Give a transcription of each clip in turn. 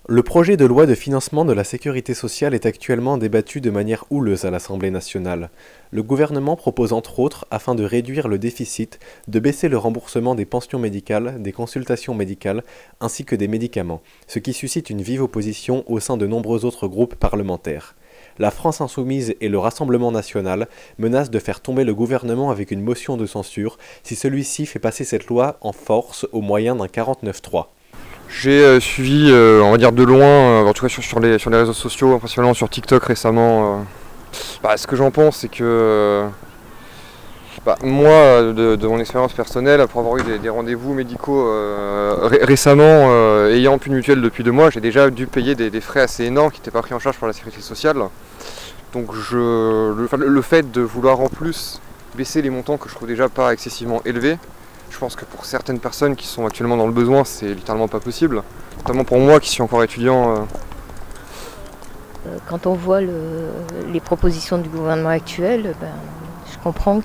Le projet de loi de financement de la sécurité sociale est actuellement débattu de manière houleuse à l'Assemblée nationale. Le gouvernement propose entre autres, afin de réduire le déficit, de baisser le remboursement des pensions médicales, des consultations médicales, ainsi que des médicaments, ce qui suscite une vive opposition au sein de nombreux autres groupes parlementaires. La France insoumise et le Rassemblement national menacent de faire tomber le gouvernement avec une motion de censure si celui-ci fait passer cette loi en force au moyen d'un 49.3. J'ai suivi, on va dire de loin, en tout cas sur les réseaux sociaux, principalement sur TikTok récemment. Ce que j'en pense, c'est que moi, de mon expérience personnelle, après avoir eu des rendez-vous médicaux récemment, ayant plus de mutuelle depuis 2 mois, j'ai déjà dû payer des frais assez énormes qui n'étaient pas pris en charge par la sécurité sociale. Donc le fait de vouloir en plus baisser les montants que je trouve déjà pas excessivement élevés, je pense que pour certaines personnes qui sont actuellement dans le besoin, c'est littéralement pas possible. Notamment pour moi qui suis encore étudiant. Quand on voit les propositions du gouvernement actuel, je comprends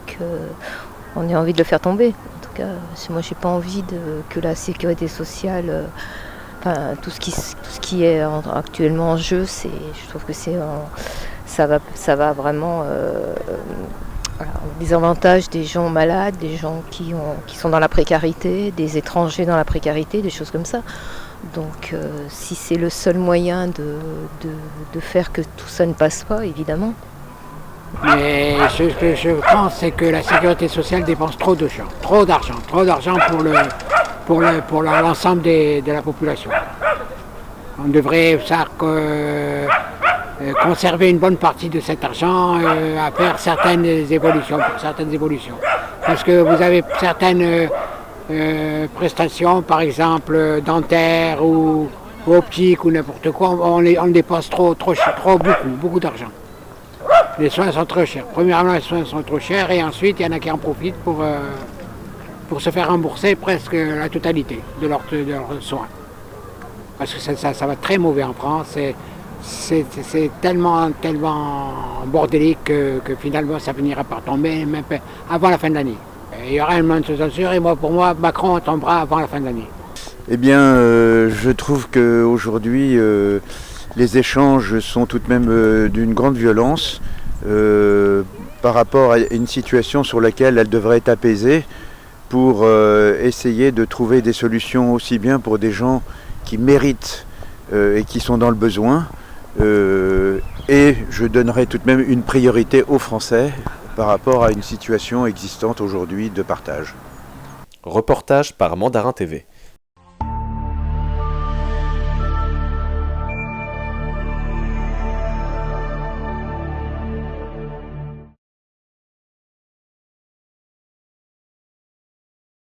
qu'on ait envie de le faire tomber. En tout cas, moi j'ai pas envie que la sécurité sociale, tout ce qui est actuellement en jeu, je trouve que ça va vraiment des avantages des gens malades, des gens qui sont dans la précarité, des étrangers dans la précarité, des choses comme ça. Donc si c'est le seul moyen de faire que tout ça ne passe pas, évidemment. Mais ce que je pense, c'est que la sécurité sociale dépense trop d'argent pour l'ensemble de la population. On devrait conserver une bonne partie de cet argent à faire certaines évolutions. Parce que vous avez certaines prestations, par exemple dentaires ou optiques ou n'importe quoi, on dépense beaucoup d'argent. Les soins sont trop chers. Premièrement, les soins sont trop chers et ensuite, il y en a qui en profitent pour se faire rembourser presque la totalité de leurs soins. Parce que ça va très mauvais en France. C'est tellement bordélique que finalement ça finira par tomber même avant la fin de l'année. Il y aura une motion de censure et pour moi, Macron tombera avant la fin de l'année. Eh bien, je trouve qu'aujourd'hui, les échanges sont tout de même d'une grande violence par rapport à une situation sur laquelle elle devrait être apaisée pour essayer de trouver des solutions aussi bien pour des gens qui méritent et qui sont dans le besoin. Et je donnerai tout de même une priorité aux Français par rapport à une situation existante aujourd'hui de partage. Reportage par Mandarin TV.